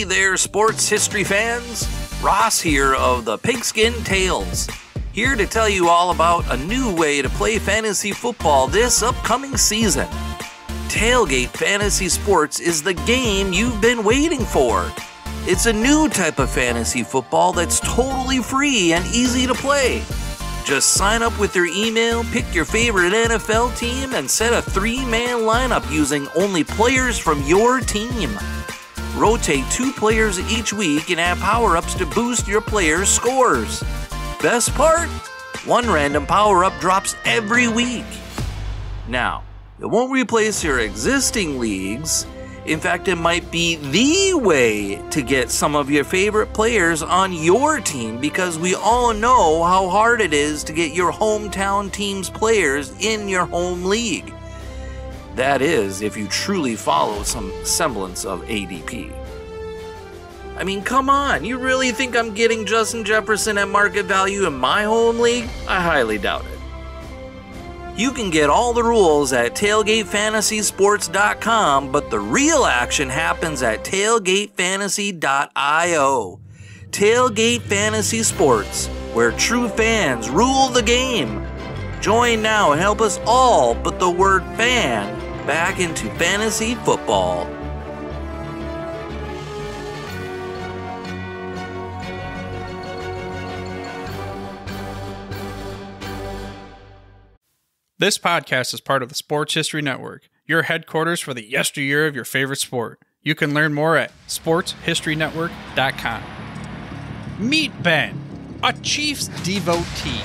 Hey there, sports history fans. Ross here of the Pigskin Tales. Here to tell you all about a new way to play fantasy football this upcoming season. Tailgate Fantasy Sports is the game you've been waiting for. It's a new type of fantasy football that's totally free and easy to play. Just sign up with your email, pick your favorite NFL team, and set a 3-man lineup using only players from your team. Rotate 2 players each week and add power-ups to boost your players' scores. Best part? 1 random power-up drops every week. Now, it won't replace your existing leagues. In fact, it might be the way to get some of your favorite players on your team because we all know how hard it is to get your hometown team's players in your home league. That is, if you truly follow some semblance of ADP. I mean, come on, you really think I'm getting Justin Jefferson at market value in my home league? I highly doubt it. You can get all the rules at tailgatefantasysports.com, but the real action happens at tailgatefantasy.io. Tailgate Fantasy Sports, where true fans rule the game. Join now and help us all put the word fan back into fantasy football. This podcast is part of the Sports History Network, your headquarters for the yesteryear of your favorite sport. You can learn more at sportshistorynetwork.com. Meet Ben, a Chiefs devotee,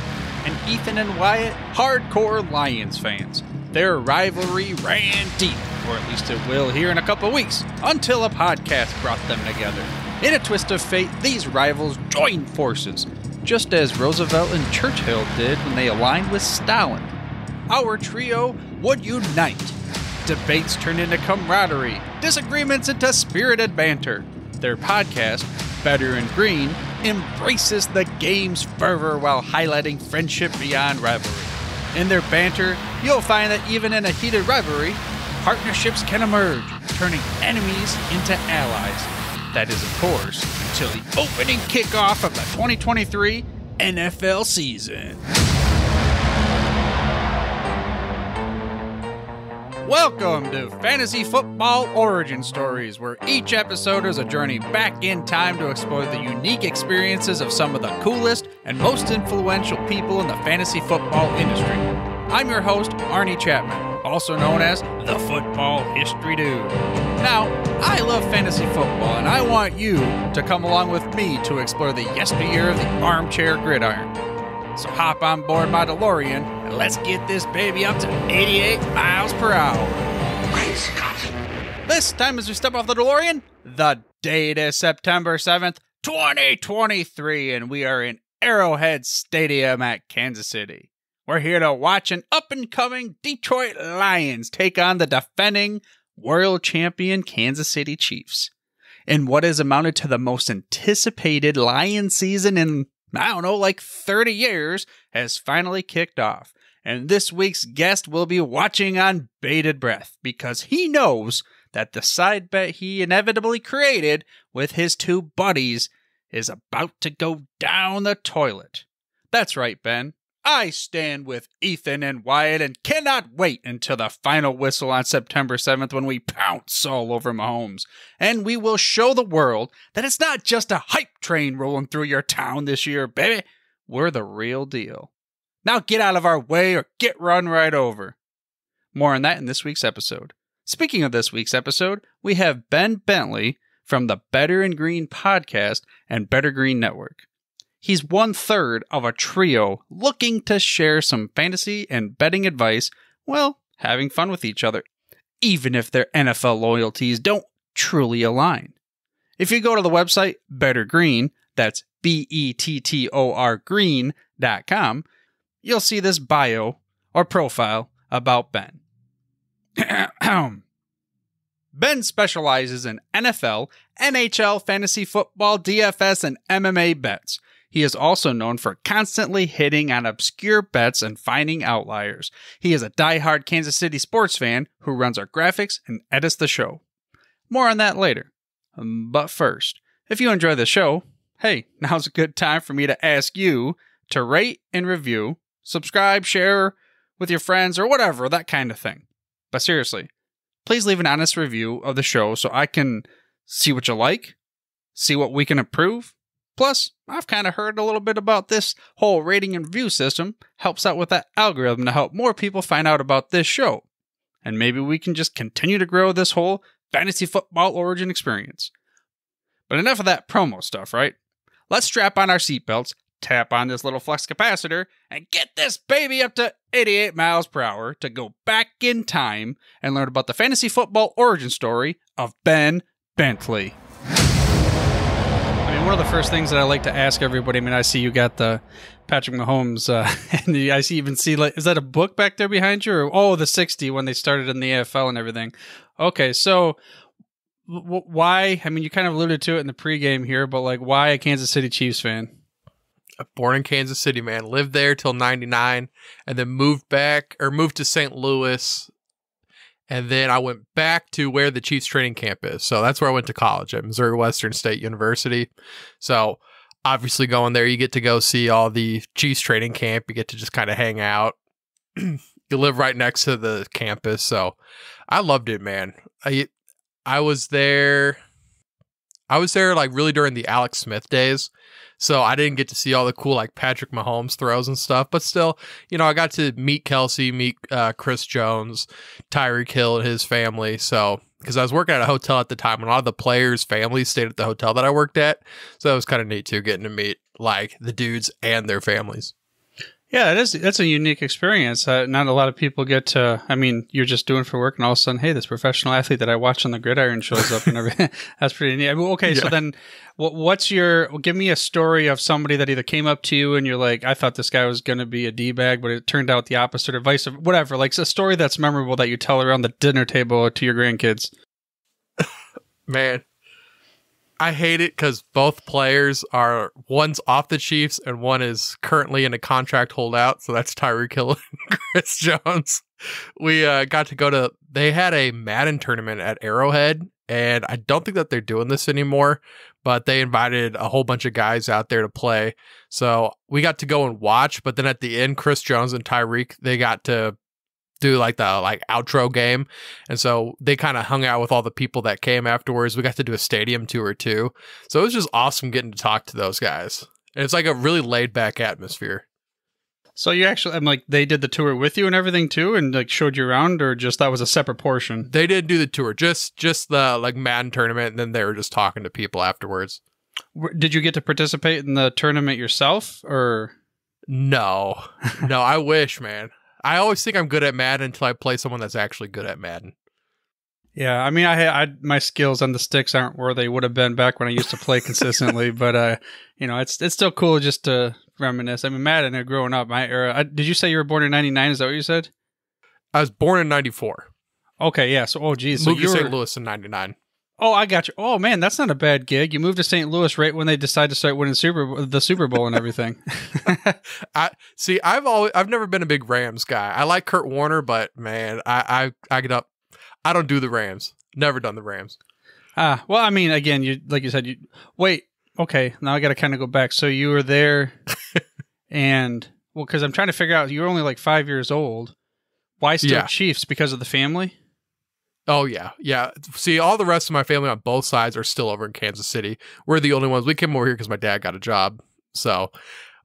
and Ethan and Wyatt, hardcore Lions fans. Their rivalry ran deep, or at least it will here in a couple weeks, until a podcast brought them together. In a twist of fate, these rivals joined forces, just as Roosevelt and Churchill did when they aligned with Stalin. Our trio would unite. Debates turned into camaraderie, disagreements into spirited banter. Their podcast, Bettor In Green, embraces the game's fervor while highlighting friendship beyond rivalry. In their banter, you'll find that even in a heated rivalry, partnerships can emerge, turning enemies into allies. That is, of course, until the opening kickoff of the 2023 NFL season. Welcome to Fantasy Football Origin Stories, where each episode is a journey back in time to explore the unique experiences of some of the coolest and most influential people in the fantasy football industry. I'm your host, Arnie Chapman, also known as the Football History Dude. Now, I love fantasy football, and I want you to come along with me to explore the yesteryear of the armchair gridiron. So hop on board my DeLorean and let's get this baby up to 88 miles per hour. Great Scott. This time as we step off the DeLorean, the date is September 7th, 2023, and we are in Arrowhead Stadium at Kansas City. We're here to watch an up-and-coming Detroit Lions take on the defending world champion Kansas City Chiefs. In what is amounted to the most anticipated Lions season in 30 years has finally kicked off. And this week's guest will be watching on bated breath because he knows that the side bet he inevitably created with his 2 buddies is about to go down the toilet. That's right, Ben. I stand with Ethan and Wyatt and cannot wait until the final whistle on September 7th when we pounce all over Mahomes. And we will show the world that it's not just a hype train rolling through your town this year, baby. We're the real deal. Now get out of our way or get run right over. More on that in this week's episode. Speaking of this week's episode, we have Ben Bentley from the Bettor In Green podcast and Bettor Green Network. He's 1/3 of a trio looking to share some fantasy and betting advice while having fun with each other, even if their NFL loyalties don't truly align. If you go to the website Bettor Green, that's BETTOR green.com, you'll see this bio or profile about Ben. Ben specializes in NFL, NHL, fantasy football, DFS, and MMA bets. He is also known for constantly hitting on obscure bets and finding outliers. He is a diehard Kansas City sports fan who runs our graphics and edits the show. More on that later. But first, if you enjoy the show, hey, now's a good time for me to ask you to rate and review, subscribe, share with your friends, or whatever, that kind of thing. But seriously, please leave an honest review of the show so I can see what you like, see what we can improve. Plus, I've kind of heard a little bit about this whole rating and review system helps out with that algorithm to help more people find out about this show. And maybe we can just continue to grow this whole fantasy football origin experience. But enough of that promo stuff, right? Let's strap on our seatbelts, tap on this little flux capacitor, and get this baby up to 88 miles per hour to go back in time and learn about the fantasy football origin story of Ben Bentley. I mean, one of the first things that I like to ask everybody, I mean, I see you got the Patrick Mahomes, and I see, like, is that a book back there behind you? Or, the 60 when they started in the AFL and everything. Okay, so why, I mean, you kind of alluded to it in the pregame here, but like, why a Kansas City Chiefs fan? Born in Kansas City, man. Lived there till 99 and then moved to St. Louis. And then I went back to where the Chiefs training camp is. So that's where I went to college at Missouri Western State University. So obviously going there, you get to go see all the Chiefs training camp. You get to just kind of hang out. You live right next to the campus. So I loved it, man. I was there like really during the Alex Smith days. So I didn't get to see all the cool like Patrick Mahomes throws and stuff, but still, I got to meet Kelsey, meet Chris Jones, Tyreek Hill and his family. So, because I was working at a hotel at the time, and a lot of the players' families stayed at the hotel that I worked at. So it was kind of neat too, getting to meet like the dudes and their families. Yeah, that's a unique experience. Not a lot of people get to, I mean, you're just doing for work and all of a sudden, hey, this professional athlete that I watch on the gridiron shows up and everything. That's pretty neat. I mean, okay, yeah. So then give me a story of somebody that either came up to you and you're like, I thought this guy was going to be a D-bag, but it turned out the opposite or vice versa, whatever. Like a story that's memorable that you tell around the dinner table to your grandkids. Man. I hate it because both players one's off the Chiefs and one is currently in a contract holdout. So that's Tyreek Hill and Chris Jones. We got to they had a Madden tournament at Arrowhead, and I don't think that they're doing this anymore, but they invited a whole bunch of guys out there to play. So we got to go and watch, but then at the end, Chris Jones and Tyreek, they got to do like the outro game, and so they kind of hung out with all the people that came afterwards. We got to do a stadium tour too, so it was just awesome getting to talk to those guys, and it's like a really laid back atmosphere. So you actually, they did the tour with you and everything too, and like showed you around, or just that was a separate portion? They didn't do the tour, just the like Madden tournament, and then they were just talking to people afterwards. Did you get to participate in the tournament yourself, or? No, I wish, man. I always think I'm good at Madden until I play someone that's actually good at Madden. Yeah, I mean, I my skills on the sticks aren't where they would have been back when I used to play consistently, but it's still cool just to reminisce. I mean, Madden, growing up, my era. Did you say you were born in '99? Is that what you said? I was born in '94. Okay, yeah. So, geez, moved to St. Louis in '99. Oh, I got you. Oh man, that's not a bad gig. You moved to St. Louis right when they decided to start winning the Super Bowl and everything. I've never been a big Rams guy. I like Kurt Warner, but man, I get up. I don't do the Rams. Never done the Rams. Well, I mean, again, like you said, wait. Okay, now I got to kind of go back. So you were there, and because I'm trying to figure out, you were only like 5 years old. Why still Chiefs? Because of the family? Oh, yeah. Yeah. See, all the rest of my family on both sides are still over in Kansas City. We're the only ones. We came over here because my dad got a job. So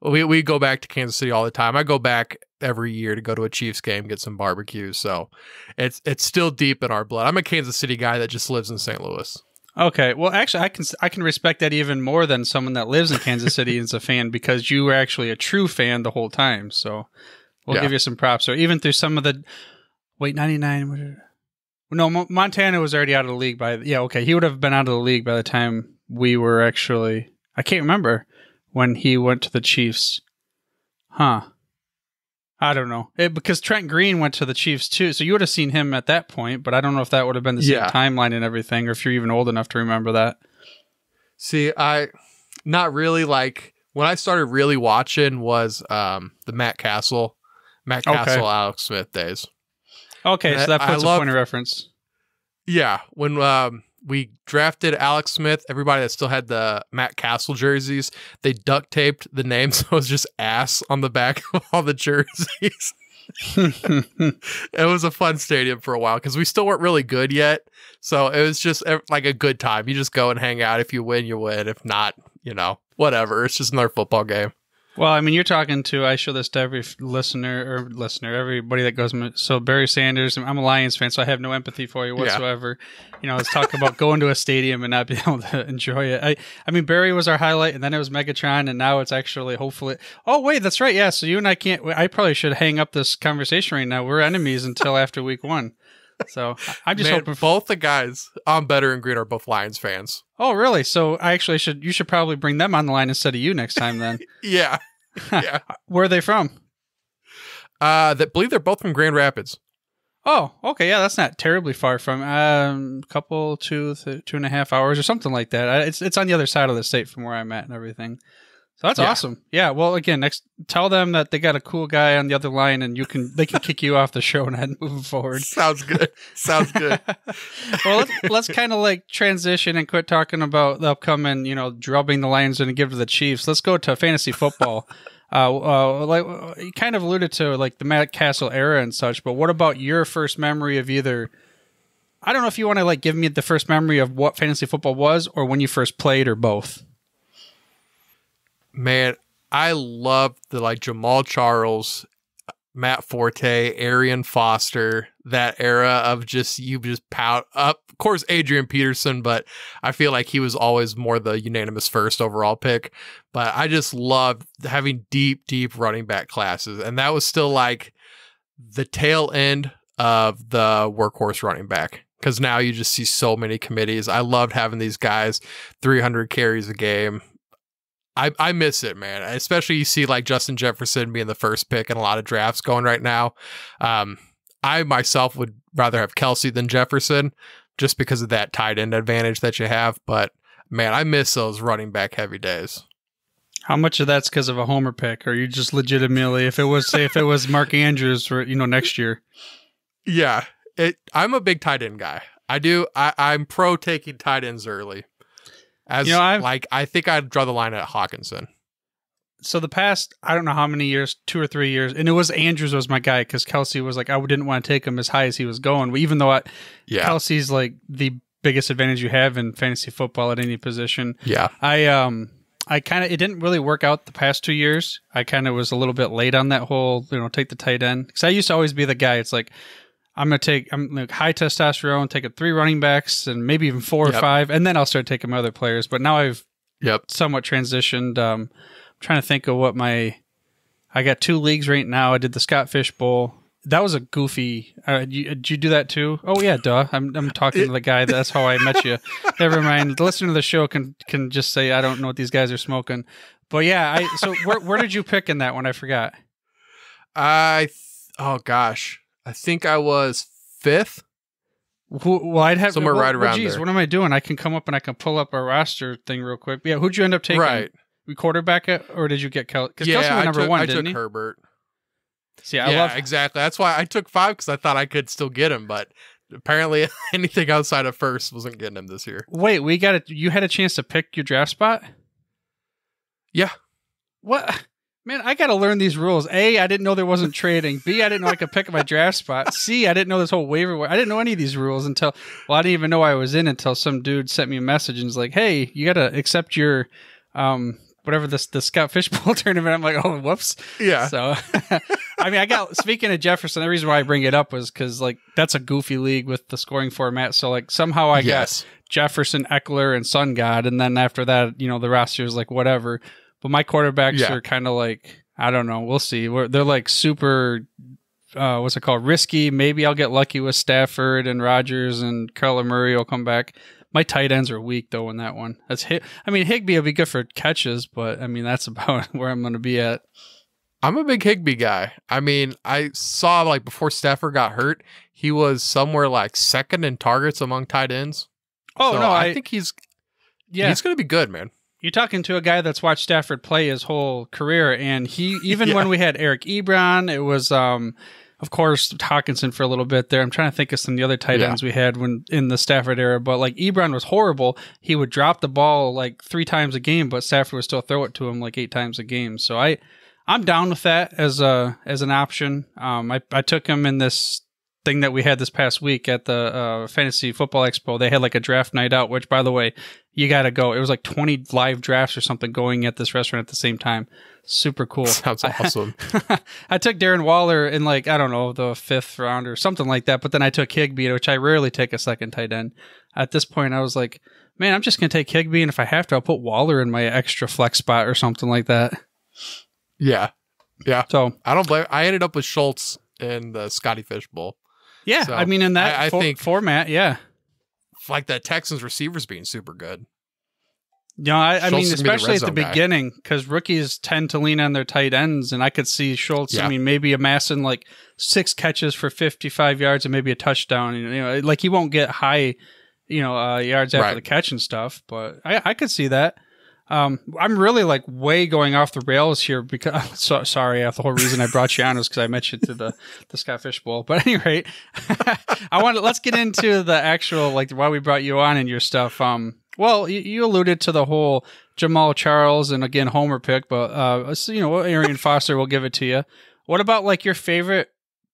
we go back to Kansas City all the time. I go back every year to go to a Chiefs game, get some barbecue. So it's still deep in our blood. I'm a Kansas City guy that just lives in St. Louis. Okay. Well, actually, I can respect that even more than someone that lives in Kansas City and is a fan, because you were actually a true fan the whole time. So we'll give you some props. Or even through some of the... Wait, 99... No, Montana was already out of the league he would have been out of the league by the time we were actually... I can't remember when he went to the Chiefs. Huh. I don't know. Because Trent Green went to the Chiefs too, so you would have seen him at that point, but I don't know if that would have been the same timeline and everything, or if you're even old enough to remember that. See, not really. Like, when I started really watching was the Matt Castle, Alex Smith days. Okay, so that puts a point of reference. Yeah, when we drafted Alex Smith. Everybody that still had the Matt Castle jerseys, they duct taped the name, so it was just ass on the back of all the jerseys. It was a fun stadium for a while because we still weren't really good yet. So it was just like a good time. You just go and hang out. If you win, you win. If not, whatever. It's just another football game. Well, I mean, you're talking to, I show this to every listener, everybody that goes, so Barry Sanders, I'm a Lions fan, so I have no empathy for you whatsoever. Yeah. Let's talk about going to a stadium and not being able to enjoy it. I mean, Barry was our highlight, and then it was Megatron, and now it's actually, hopefully, oh, wait, that's right, yeah, so you and I I probably should hang up this conversation right now. We're enemies until after week 1. So I'm just hoping both the guys on Bettor In Green are both Lions fans. Oh, really? So you should probably bring them on the line instead of you next time then. Yeah. Yeah. Where are they from? Believe they're both from Grand Rapids. Oh, okay. Yeah, that's not terribly far from couple 2.5 hours or something like that. It's on the other side of the state from where I'm at and everything. So that's awesome. Yeah. Well, again, tell them that they got a cool guy on the other line, and they can kick you off the show and head moving forward. Sounds good. Sounds good. Well, let's kind of like transition and quit talking about the upcoming, drubbing the Lions and give to the Chiefs. Let's go to fantasy football. Like you kind of alluded to like the Matt Castle era and such, but what about your first memory of either? I don't know if you want to like give me the first memory of what fantasy football was, or when you first played, or both. Man, I loved the like Jamal Charles, Matt Forte, Arian Foster, that era of just pout up. Of course, Adrian Peterson, but I feel like he was always more the unanimous first overall pick. But I just loved having deep running back classes. And that was still like the tail end of the workhorse running back. Because now you just see so many committees. I loved having these guys, 300 carries a game. I miss it, man. Especially you see like Justin Jefferson being the first pick in a lot of drafts going right now. I myself would rather have Kelsey than Jefferson just because of that tight end advantage that you have. But man, I miss those running back heavy days. How much of that's because of a homer pick, or you just legitimately, if it was Mark Andrews for next year? Yeah, I'm a big tight end guy. I'm pro taking tight ends early. I think I'd draw the line at Hawkinson. So the past, I don't know how many years, 2 or 3 years, and it was Andrews was my guy because Kelsey was like, I didn't want to take him as high as he was going. But even though Kelsey's like the biggest advantage you have in fantasy football at any position. Yeah. I kind of, it didn't really work out the past 2 years. I kind of was a little bit late on that whole, take the tight end. Because I used to always be the guy. It's like, I'm like high testosterone, taking 3 running backs and maybe even 4 or 5, and then I'll start taking my other players. But now I've somewhat transitioned. I'm trying to think of what I got 2 leagues right now. I did the Scott Fish Bowl. That was a goofy. Did you do that too? Oh yeah, duh. I'm talking to the guy. That's how I met you. Never mind. The listener to the show can just say I don't know what these guys are smoking. But yeah, so where did you pick in that one? I forgot. Oh gosh. I think I was 5th. Well, I'd have somewhere right around there. What am I doing? I can come up and I can pull up a roster thing real quick. Yeah, who'd you end up taking? Right. We quarterback it, or did you get Kelsey? Because Kelsey was number 1, didn't he? I took Herbert. See, exactly. That's why I took 5 because I thought I could still get him, but apparently anything outside of first wasn't getting him this year. Wait, you had a chance to pick your draft spot? Yeah. What? Man, I got to learn these rules. A, I didn't know there wasn't trading. B, I didn't know I could pick my draft spot. C, I didn't know this whole waiver. I didn't know any of these rules until, I didn't even know I was in until some dude sent me a message and was like, hey, you got to accept your, whatever the Scott Fish Bowl tournament. I'm like, oh, whoops. Yeah. So, I mean, speaking of Jefferson, the reason why I bring it up was because, like, that's a goofy league with the scoring format. So, like, somehow I got Jefferson, Eckler, and Sun God. And then after that, the roster is like, whatever. But my quarterbacks are kind of like, I don't know. We'll see. They're like super, what's it called? Risky. Maybe I'll get lucky with Stafford and Rodgers, and Kyler Murray will come back. My tight ends are weak, though, in that one. Higbee will be good for catches, but, that's about where I'm going to be at. I'm a big Higbee guy. I saw, like, before Stafford got hurt, he was somewhere, like, 2nd in targets among tight ends. Oh, so no. I think he's going to be good, man. You're talking to a guy that's watched Stafford play his whole career, and he when we had Eric Ebron, it was of course, Hawkinson for a little bit there. I'm trying to think of some of the other tight ends we had when in the Stafford era, but like Ebron was horrible. He would drop the ball like 3 times a game, but Stafford would still throw it to him like 8 times a game. So I'm down with that as an option. I took him in this thing that we had this past week at the Fantasy Football Expo. They had like a draft night out, which, by the way, you got to go. It was like 20 live drafts or something going at this restaurant at the same time. Super cool. Sounds awesome. I took Darren Waller in like, I don't know, the 5th round or something like that. But then I took Higbee, which I rarely take a second tight end. At this point, I was like, man, I'm just going to take Higbee. And if I have to, I'll put Waller in my extra flex spot or something like that. Yeah. Yeah. So I don't blame. I ended up with Schultz in the Scotty Fish Bowl. Yeah. So I mean, in that I think format, yeah. Like the Texans receivers being super good. You know, I mean, Schultz especially at the red zone guy. beginning, because rookies tend to lean on their tight ends, and I could see Schultz, I mean, maybe amassing like 6 catches for 55 yards and maybe a touchdown. You know, like he won't get high, yards after the catch and stuff, but I could see that. I'm really like way going off the rails here because sorry, the whole reason I brought you on is because I mentioned to the Scott Fish Bowl. But at any rate, let's get into the actual like why we brought you on and your stuff. Well, you alluded to the whole Jamal Charles and again Homer pick, but Arian Foster will give it to you. What about like your favorite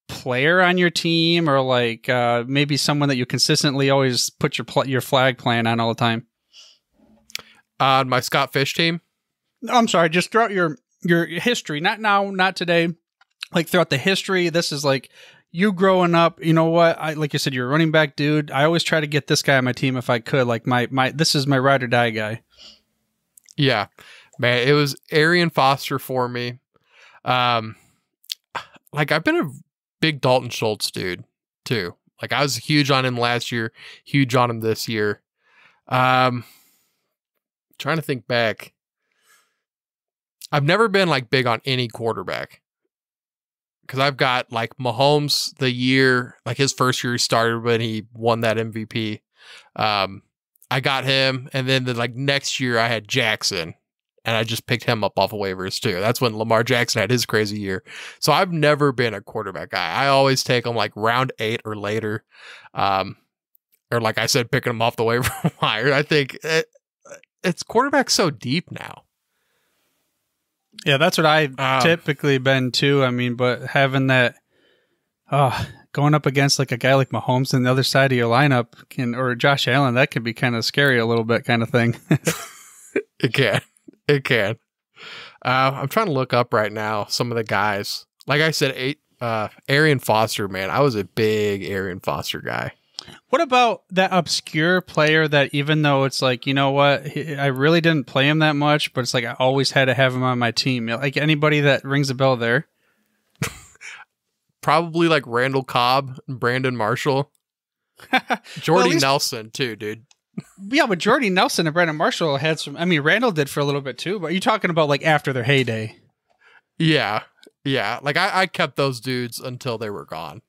player on your team, or like maybe someone that you consistently always put your flag plan on all the time? My Scott Fish team. I'm sorry, just throughout your history, not now, not today, like throughout the history. This is like you growing up. You know what? Like you said, you're a running back dude. I always try to get this guy on my team if I could. Like this is my ride or die guy. Yeah, man, it was Arian Foster for me. Like I've been a big Dalton Schultz dude too. Like I was huge on him last year, huge on him this year. Trying to think back. I've never been like big on any quarterback because I've got like Mahomes the year, like his first year he started when he won that MVP. I got him, and then the like next year I had Jackson, and I just picked him up off of waivers too. That's when Lamar Jackson had his crazy year. So I've never been a quarterback guy. I always take them like round 8 or later, or like I said, picking them off the waiver wire. I think it's quarterback so deep now. Yeah, that's what I've typically been too. I mean, but having that, going up against like a guy like Mahomes on the other side of your lineup or Josh Allen, that could be kind of scary a little bit kind of thing. It can. I'm trying to look up right now some of the guys. Like I said, Arian Foster, man. I was a big Arian Foster guy. What about that obscure player that even though it's like, you know what, I really didn't play him that much, but it's like I always had to have him on my team. Like anybody that rings a bell there? Probably like Randall Cobb and Brandon Marshall. Jordy Nelson too, dude. Yeah, but Jordy Nelson and Brandon Marshall had some, I mean, Randall did for a little bit too, but you're talking about like after their heyday. Yeah. Like I kept those dudes until they were gone.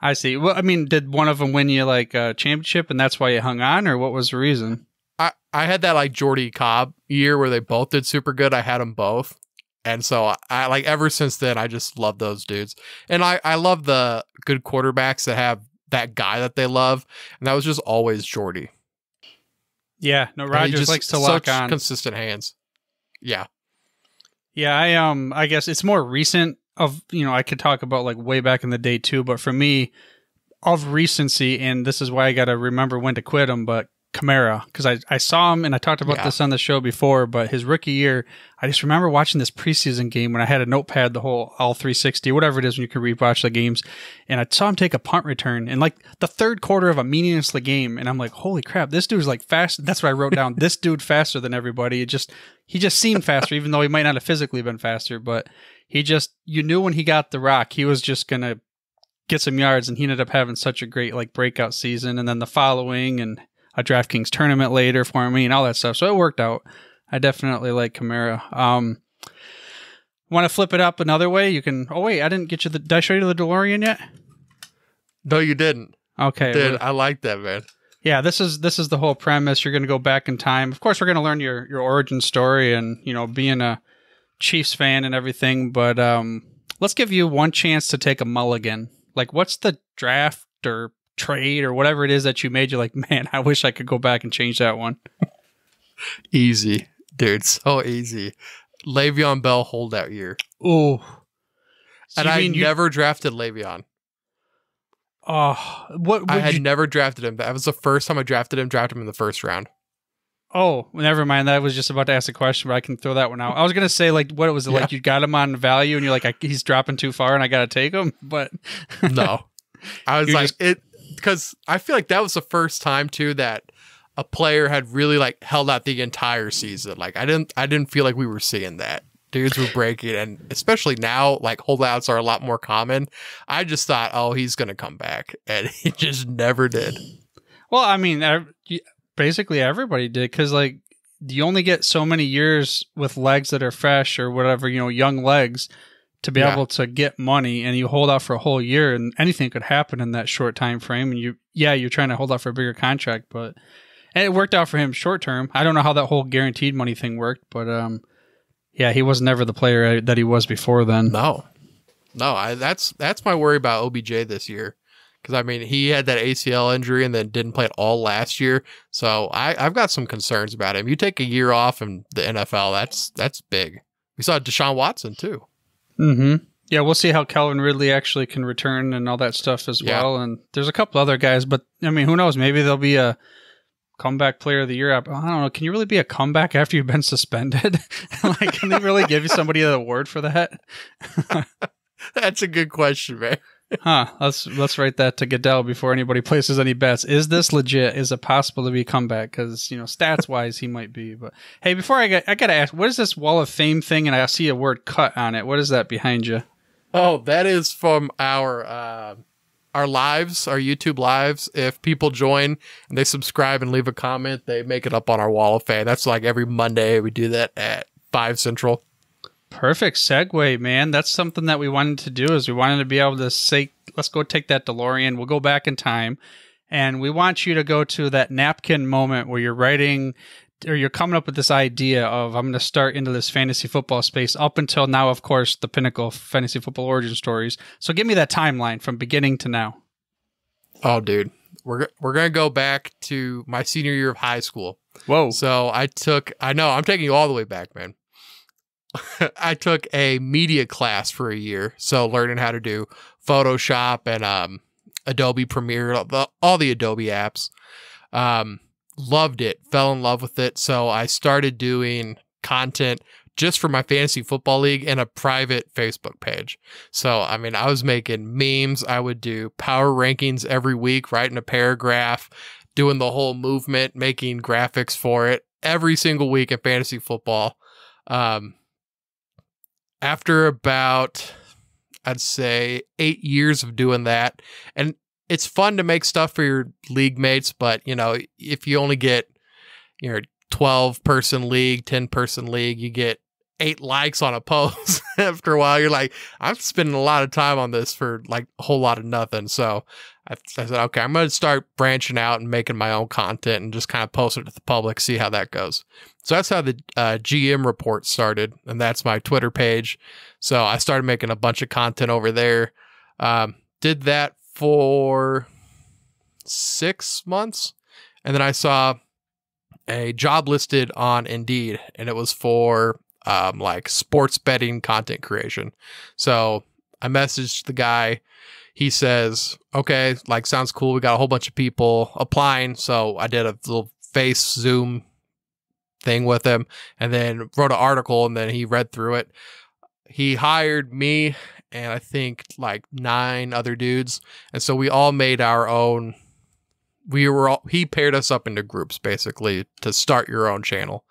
I see. Well, I mean, did one of them win you like a championship and that's why you hung on, or what was the reason? I had that like Jordy Cobb year where they both did super good. I had them both. And so I like ever since then, I just love those dudes. And I love the good quarterbacks that have that guy that they love. And that was just always Jordy. Yeah. No, Rodgers likes to lock on. Consistent hands. Yeah. Yeah. I guess it's more recent. I could talk about like way back in the day too, but for me, of recency, and this is why I got to remember when to quit him, but Kamara, because I saw him and I talked about this on the show before, but his rookie year, I just remember watching this preseason game when I had a notepad, all 360, whatever it is when you can rewatch the games, and I saw him take a punt return in like the third quarter of a meaningless game, and I'm like, holy crap, this dude's like fast. That's what I wrote down. This dude faster than everybody. He just seemed faster, even though he might not have physically been faster, but you knew when he got the rock, he was just going to get some yards, and he ended up having such a great like breakout season, and then the following and a DraftKings tournament later for me and all that stuff. So it worked out. I definitely like Kamara. Want to flip it up another way? You can, I didn't get you did I show you the DeLorean yet? No, you didn't. Okay. Dude, I like that, man. Yeah, this is the whole premise. You're going to go back in time. Of course, we're going to learn your origin story and, being a Chiefs fan and everything, but let's give you one chance to take a mulligan. Like, what's the draft or trade or whatever it is that you made? You're like, man, I wish I could go back and change that one. Easy, dude. So easy. Le'Veon Bell holdout year. Oh. So and I never drafted Le'Veon. Oh, what? I had never drafted him. That was the first time I drafted him in the first round. Oh, never mind. That was just about to ask a question, but I can throw that one out. I was going to say, like, what was it? Yeah. Like, you got him on value and you're like, he's dropping too far and I got to take him? But no. I was like, because I feel like that was the first time, too, that a player had really, like, held out the entire season. Like, I didn't feel like we were seeing that. Dudes were breaking, and especially now, like, holdouts are a lot more common. I just thought, oh, he's going to come back, and he just never did. Well, I mean, basically everybody did, because like you only get so many years with legs that are fresh or whatever, young legs to be able to get money, and you hold out for a whole year and anything could happen in that short time frame. And you're trying to hold out for a bigger contract, and it worked out for him short term. I don't know how that whole guaranteed money thing worked, but he was never the player that he was before then. No, that's my worry about OBJ this year. Because, I mean, he had that ACL injury and then didn't play at all last year. So I've got some concerns about him. You take a year off in the NFL, that's big. We saw Deshaun Watson, too. Mm-hmm. Yeah, we'll see how Calvin Ridley actually can return and all that stuff as well. And there's a couple other guys. But, I mean, who knows? Maybe there'll be a comeback player of the year. I don't know. Can you really be a comeback after you've been suspended? Like, can they really give you somebody an award for that? That's a good question, man. Huh. Let's write that to Goodell before anybody places any bets. Is this legit? Is it possible to be a comeback? Because, stats wise, he might be. But hey, before I got to ask, what is this Wall of Fame thing? And I see a word cut on it. What is that behind you? Oh, that is from our lives, our YouTube lives. If people join and they subscribe and leave a comment, they make it up on our Wall of Fame. That's like every Monday. We do that at 5 Central. Perfect segue, man. That's something that we wanted to do, is we wanted to be able to say, let's go take that DeLorean. We'll go back in time, and we want you to go to that napkin moment where you're writing, or you're coming up with this idea of, I'm going to start into this fantasy football space up until now, of course, the pinnacle of fantasy football origin stories. So give me that timeline from beginning to now. Oh, dude. We're going to go back to my senior year of high school. Whoa. So I'm taking you all the way back, man. I took a media class for a year, so learning how to do Photoshop and Adobe Premiere, all the Adobe apps. Loved it, fell in love with it, so I started doing content just for my fantasy football league and a private Facebook page. So, I mean, I was making memes. I would do power rankings every week, writing a paragraph, doing the whole movement, making graphics for it every single week in fantasy football. After about, I'd say, 8 years of doing that, and it's fun to make stuff for your league mates, but, if you only get, 12-person league, 10-person league, you get 8 likes on a post. After a while, you're like, I'm spending a lot of time on this for, like, a whole lot of nothing. So I said, okay, I'm going to start branching out and making my own content and just kind of post it to the public, see how that goes. So that's how the GM report started, and that's my Twitter page. So I started making a bunch of content over there. Did that for 6 months, and then I saw a job listed on Indeed, and it was for like sports betting content creation. So I messaged the guy. He says, okay, like, sounds cool. We got a whole bunch of people applying. So I did a little face Zoom thing with him and then wrote an article, and then he read through it. He hired me and I think like 9 other dudes. And so we all made our own. He paired us up into groups basically to start your own channel.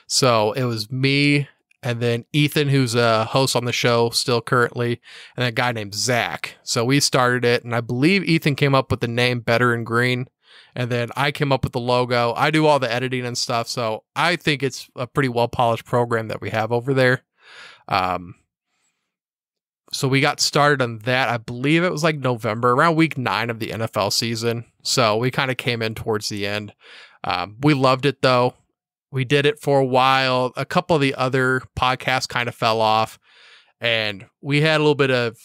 So it was me, and then Ethan, who's a host on the show still currently, and a guy named Zach. So we started it, and I believe Ethan came up with the name Bettor In Green, and then I came up with the logo. I do all the editing and stuff, so I think it's a pretty well-polished program that we have over there. So we got started on that. I believe it was like November, around week 9 of the NFL season. So we kind of came in towards the end. We loved it, though. We did it for a while. A couple of the other podcasts kind of fell off. And we had a little bit of,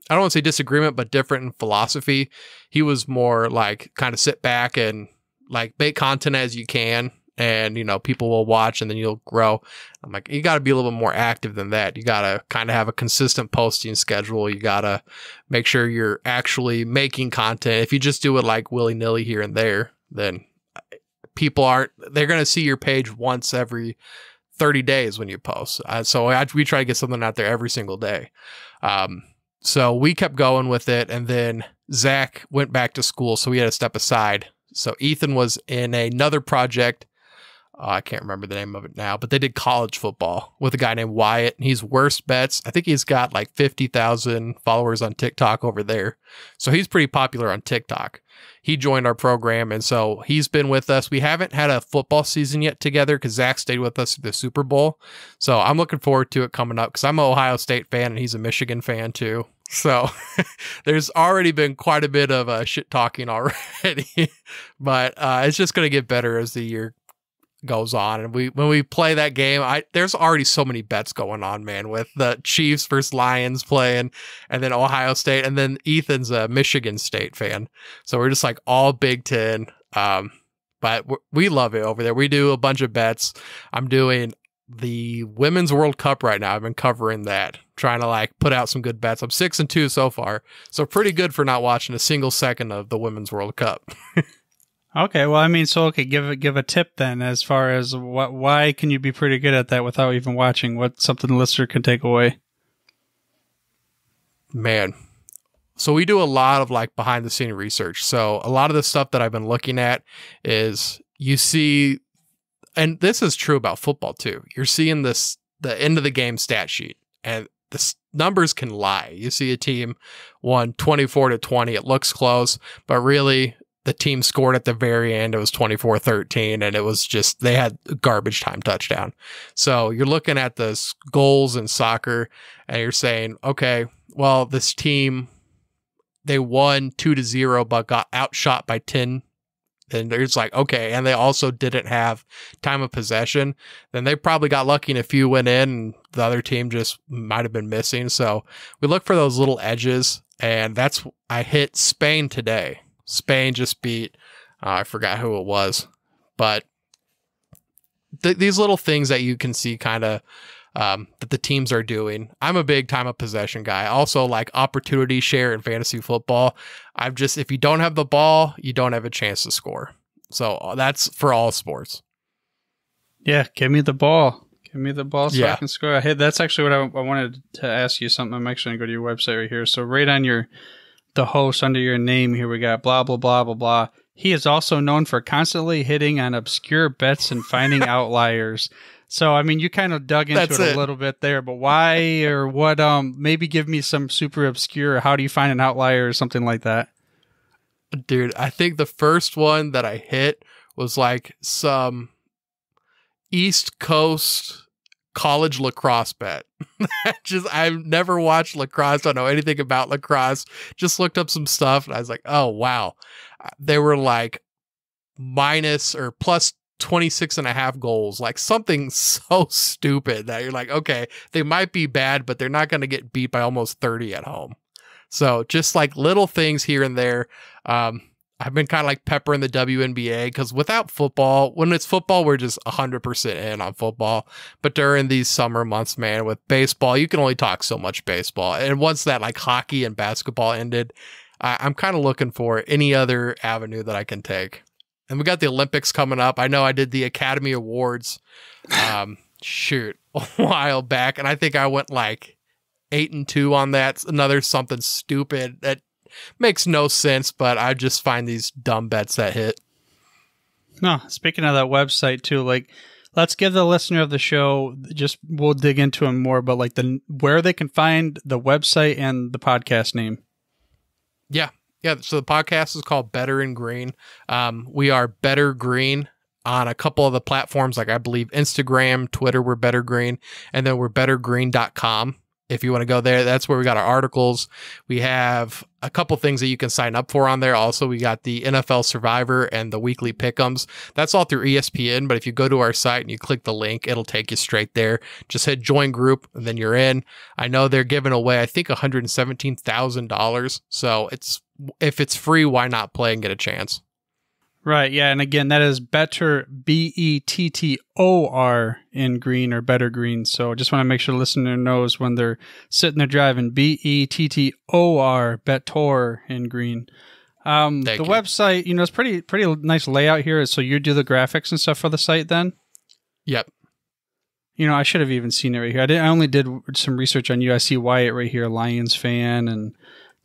I don't want to say disagreement, but different in philosophy. He was more like kind of sit back and like make content as you can. And, you know, people will watch and then you'll grow. I'm like, you got to be a little bit more active than that. You got to kind of have a consistent posting schedule. You got to make sure you're actually making content. If you just do it like willy nilly here and there, then people they're going to see your page once every 30 days when you post. So we try to get something out there every single day. So we kept going with it. And then Zach went back to school. So we had to step aside. So Ethan was in another project. I can't remember the name of it now, but they did college football with a guy named Wyatt. He's Worst Bets. I think he's got like 50,000 followers on TikTok over there. So he's pretty popular on TikTok. He joined our program, and so he's been with us. We haven't had a football season yet together because Zach stayed with us through the Super Bowl. So I'm looking forward to it coming up because I'm an Ohio State fan and he's a Michigan fan too. So there's already been quite a bit of shit talking already, but it's just going to get better as the year goes on. And when we play that game, there's already so many bets going on, man, with the Chiefs versus Lions playing, and then Ohio State, and then Ethan's a Michigan State fan. So we're just like all Big Ten. But we love it over there. We do a bunch of bets. I'm doing the Women's World Cup right now. I've been covering that, trying to like put out some good bets. I'm 6-2 so far. So pretty good for not watching a single second of the Women's World Cup. Okay, well, I mean, so okay, give a tip then as far as why can you be pretty good at that without even watching? What's something the listener can take away? Man, so we do a lot of like behind the scene research. So a lot of the stuff that I've been looking at is you see, and this is true about football too. You're seeing the end of the game stat sheet, and the numbers can lie. You see a team won 24-20. It looks close, but really, the team scored at the very end. It was 24-13, and it was just, they had a garbage time touchdown. So you're looking at the goals in soccer, and you're saying, okay, well, this team, they won 2-0, but got outshot by 10. And it's like, okay, and they also didn't have time of possession. Then they probably got lucky and a few went in, and the other team just might have been missing. So we look for those little edges, and I hit Spain today. Spain just beat, I forgot who it was, but these little things that you can see kind of that the teams are doing. I'm a big time of possession guy. Also like opportunity share in fantasy football. If you don't have the ball, you don't have a chance to score. So that's for all sports. Yeah. Give me the ball. Give me the ball so I can score. Hey, that's actually what I wanted to ask you something. I'm actually going to go to your website right here. So right on the host under your name here, we got blah, blah, blah, blah, blah. He is also known for constantly hitting on obscure bets and finding outliers. So, I mean, you kind of dug into it a little bit there, but why or what, maybe give me some super obscure, how do you find an outlier or something like that? Dude, I think the first one that I hit was like some East Coast college lacrosse bet. I've never watched lacrosse. Don't know anything about lacrosse. Just looked up some stuff and I was like, oh, wow. They were like minus or plus 26.5 goals, like something so stupid that you're like, okay, they might be bad, but they're not going to get beat by almost 30 at home. So just like little things here and there. I've been kind of like peppering the WNBA because without football, when it's football, we're just 100% in on football. But during these summer months, man, with baseball, you can only talk so much baseball. And once that like hockey and basketball ended, I'm kind of looking for any other avenue that I can take. And we got the Olympics coming up. I know I did the Academy Awards, a while back. And I think I went like 8-2 on that. It's another something stupid that makes no sense, but I just find these dumb bets that hit. No, speaking of that website too, like let's give the listener of the show, we'll dig into them more, but like where they can find the website and the podcast name. Yeah. So the podcast is called Bettor In Green. We are Bettor Green on a couple of the platforms, like I believe Instagram, Twitter, we're Bettor Green, and then we're bettorgreen.com if you want to go there. That's where we got our articles. We have a couple things that you can sign up for on there. Also, we got the NFL Survivor and the weekly pick'ems. That's all through ESPN, but if you go to our site and you click the link, it'll take you straight there. Just hit join group and then you're in. I know they're giving away, I think, $117,000. So if it's free, why not play and get a chance? Right, yeah, and again, that is Bettor, Bettor in green, or Bettor Green. So just want to make sure the listener knows when they're sitting there driving, Bettor, Bettor in green. The website, it's pretty nice layout here. So you do the graphics and stuff for the site then? Yep. I should have even seen it right here. I only did some research on you. I see Wyatt right here, Lions fan, and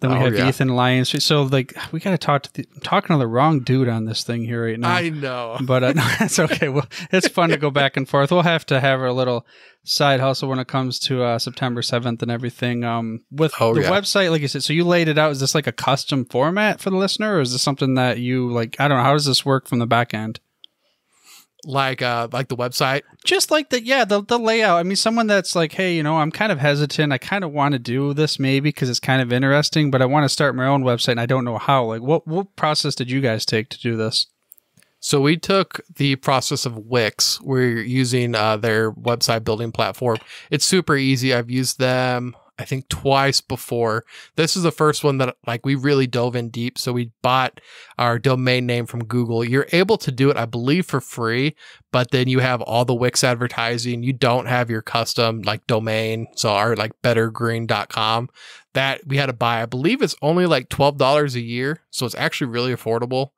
then we have Ethan Lions. So we got to talking to the wrong dude on this thing here right now. I know. But no, that's okay. Well, it's fun to go back and forth. We'll have to have a little side hustle when it comes to September 7th and everything. With the website, like you said, so you laid it out. Is this like a custom format for the listener, or is this something that you I don't know, how does this work from the back end? Like the website? Just like the layout. I mean, someone that's like, hey, I'm kind of hesitant. I kind of want to do this maybe because it's kind of interesting, but I want to start my own website and I don't know how. Like, what process did you guys take to do this? So we took the process of Wix. We're using their website building platform. It's super easy. I've used them, I think, twice before. This is the first one that we really dove in deep. So we bought our domain name from Google. You're able to do it, I believe, for free, but then you have all the Wix advertising. You don't have your custom domain. So our bettergreen.com that we had to buy, I believe it's only $12 a year. So it's actually really affordable.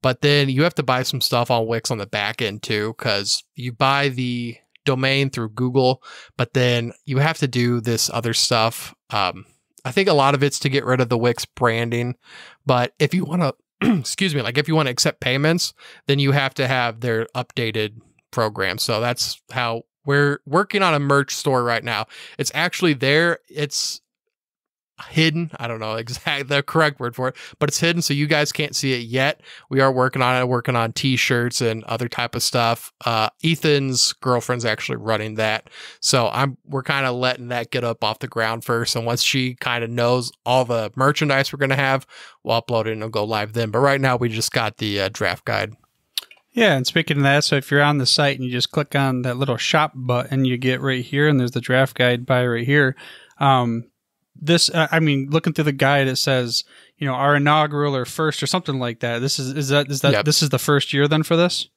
But then you have to buy some stuff on Wix on the back end too, because you buy the domain through Google, but then you have to do this other stuff. I think a lot of it's to get rid of the Wix branding, but if you want to, excuse me, if you want to accept payments, then you have to have their updated program. So that's how we're working on a merch store right now. It's actually there. It's hidden. I don't know exactly the correct word for it, but it's hidden, so you guys can't see it yet. We are working on it, working on t-shirts and other type of stuff. Ethan's girlfriend's actually running that, so we're kind of letting that get up off the ground first, and once she kind of knows all the merchandise we're going to have, we'll upload it and it'll go live then. But right now we just got the draft guide. Yeah, and speaking of that, so if you're on the site and you just click on that little shop button, you get right here, and there's the draft guide by right here. This, looking through the guide, it says, our inaugural or first or something like that. This is Yep. This is the first year then for this?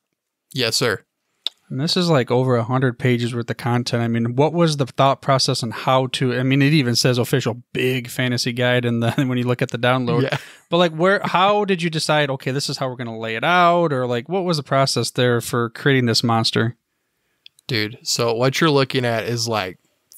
Yes, sir. And this is over 100 pages worth of content. I mean, what was the thought process on how to, it even says official big fantasy guide and then when you look at the download, Yeah. But how did you decide, okay, this is how we're going to lay it out? Or what was the process there for creating this monster? Dude, so what you're looking at is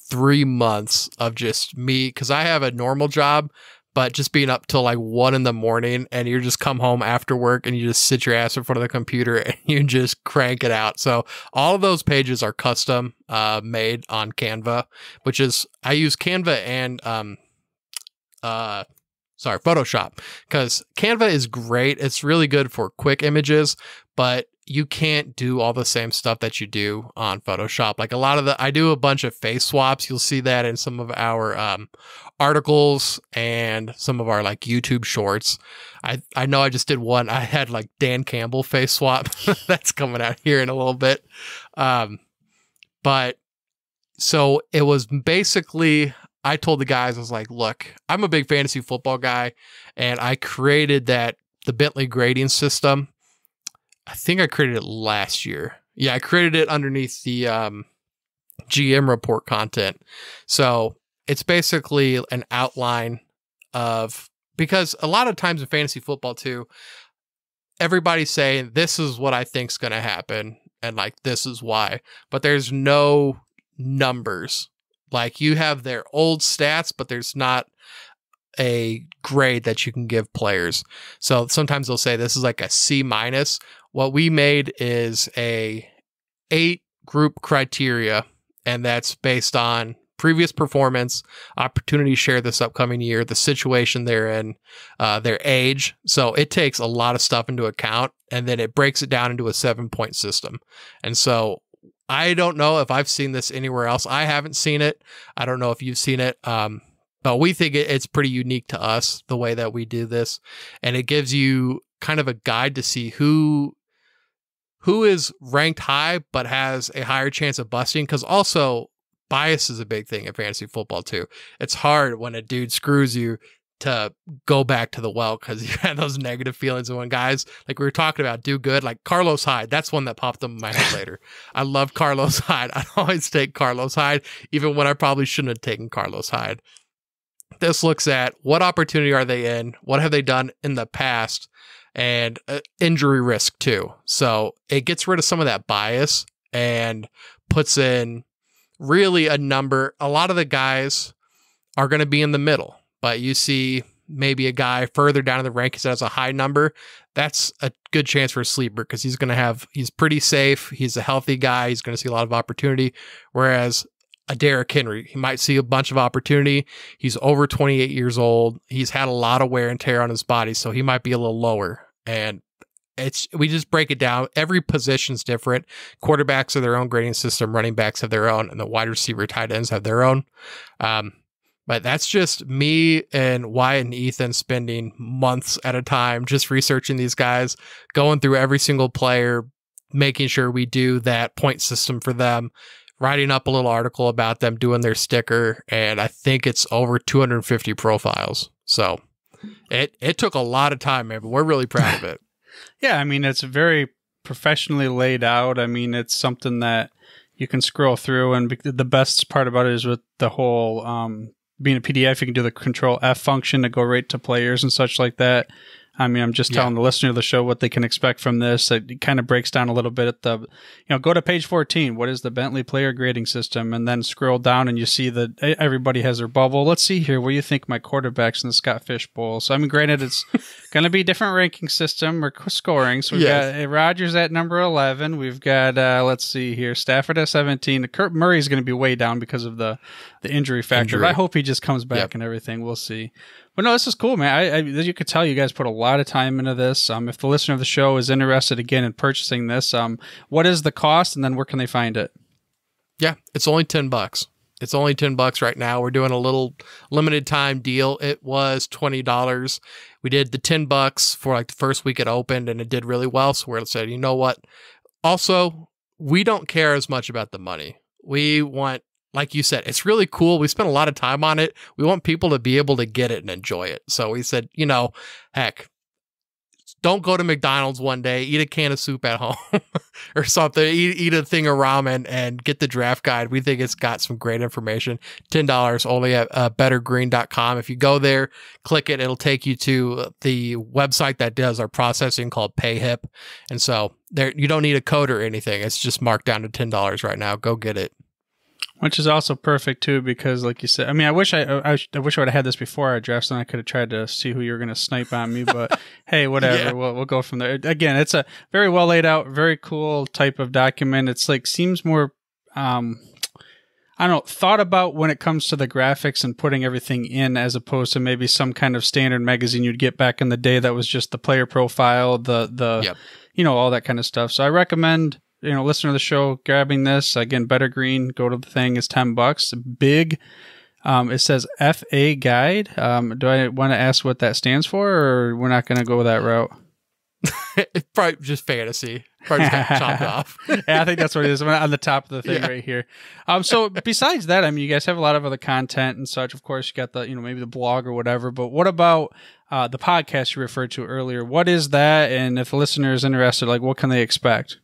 3 months of just me, because I have a normal job, but just being up till 1 a.m, and you just come home after work and you just sit your ass in front of the computer and you just crank it out. So all of those pages are custom made on Canva, which is, I use Canva and Photoshop, because Canva is great. It's really good for quick images, but you can't do all the same stuff that you do on Photoshop. I do a bunch of face swaps. You'll see that in some of our articles and some of our YouTube shorts. I know I just did one. I had Dan Campbell face swap. That's coming out here in a little bit. But so it was basically, I told the guys, I was like, look, I'm a big fantasy football guy, and I created the Bentley grading system. I think I created it last year. Yeah, I created it underneath the GM report content. So it's basically an outline of, because a lot of times in fantasy football too, everybody's saying, this is what I think's going to happen, and this is why. But there's no numbers. You have their old stats, but there's not a grade that you can give players. So sometimes they'll say this is a C-. What we made is a 8-group criteria, and that's based on previous performance, opportunity share this upcoming year, the situation they're in, their age. So it takes a lot of stuff into account, and then it breaks it down into a 7-point system. And so I don't know if I've seen this anywhere else. I haven't seen it. I don't know if you've seen it. But we think it's pretty unique to us, the way that we do this. And it gives you kind of a guide to see who is ranked high but has a higher chance of busting, because also bias is a big thing in fantasy football too. It's hard when a dude screws you to go back to the well because you had those negative feelings. And when guys, like we were talking about, do good, like Carlos Hyde, that's one that popped up in my head later. I love Carlos Hyde. I always take Carlos Hyde, even when I probably shouldn't have taken Carlos Hyde. This looks at what opportunity are they in, what have they done in the past, and injury risk too. So it gets rid of some of that bias and puts in really a number. A lot of the guys are going to be in the middle, but you see maybe a guy further down in the rankings that has a high number. That's a good chance for a sleeper because he's pretty safe. He's a healthy guy. He's going to see a lot of opportunity. Whereas a Derrick Henry, he might see a bunch of opportunity. He's over 28 years old. He's had a lot of wear and tear on his body, so he might be a little lower. And we just break it down. Every position's different. Quarterbacks have their own grading system. Running backs have their own, and the wide receiver, tight ends have their own. But that's just me and Wyatt and Ethan spending months at a time just researching these guys, going through every single player, making sure we do that point system for them, writing up a little article about them, doing their sticker, and I think it's over 250 profiles. So it took a lot of time, man, but we're really proud of it. Yeah, I mean, it's very professionally laid out. I mean, it's something that you can scroll through, and the best part about it is with the whole being a PDF, you can do the Control F function to go right to players and such like that. I mean, I'm just telling the listener of the show what they can expect from this. It kind of breaks down a little bit at go to page 14. What is the Bentley player grading system? And then scroll down and you see that everybody has their bubble. Let's see here. What do you think my quarterback's in the Scott Fish Bowl? So, I mean, granted, it's going to be a different ranking system or scoring. So we've got Rodgers at number 11. We've got, let's see here, Stafford at 17. Kurt Murray's going to be way down because of the injury factor. But I hope he just comes back and everything. We'll see. But no, this is cool, man. As you could tell, you guys put a lot of time into this. If the listener of the show is interested again in purchasing this, what is the cost, and then where can they find it? Yeah, it's only $10. It's only $10 right now. We're doing a little limited time deal. It was $20. We did the $10 for like the first week it opened, and it did really well. So we're saying, you know what? Also, we don't care as much about the money. We want, like you said, it's really cool. We spent a lot of time on it. We want people to be able to get it and enjoy it. So we said, heck, don't go to McDonald's one day, eat a can of soup at home or something, eat a thing of ramen and get the draft guide. We think it's got some great information. $10 only at bettorgreen.com. If you go there, click it, it'll take you to the website that does our processing called PayHip. And so there, you don't need a code or anything. It's just marked down to $10 right now. Go get it. Which is also perfect too, because like you said, I mean, I wish I would have had this before our drafts, and I could have tried to see who you were going to snipe on me. But hey, whatever, yeah. We'll go from there. Again, it's a very well laid out, very cool type of document. It's like seems more, thought about when it comes to the graphics and putting everything in, as opposed to maybe some kind of standard magazine you'd get back in the day that was just the player profile, the all that kind of stuff. So I recommend, listener of the show, grabbing this. Again, Bettor Green, go to the thing, is $10. Big. It says FA guide. Do I want to ask what that stands for, or we're not going to go that route? It's probably just fantasy. Probably just got chopped off. Yeah, I think that's what it is on the top of the thing right here. So besides that, I mean, you guys have a lot of other content and such. Of course, you got the, maybe the blog or whatever, but what about the podcast you referred to earlier? What is that? And if a listener is interested, like, what can they expect?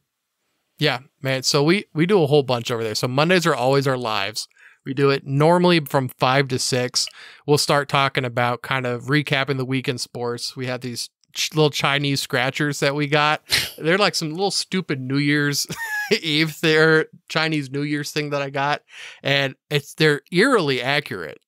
Yeah, man. So we do a whole bunch over there. So Mondays are always our lives. We do it normally from 5 to 6. We'll start talking about kind of recapping the weekend sports. We have these little Chinese scratchers that we got. They're like some little stupid New Year's Eve, their Chinese New Year's thing that I got. And they're eerily accurate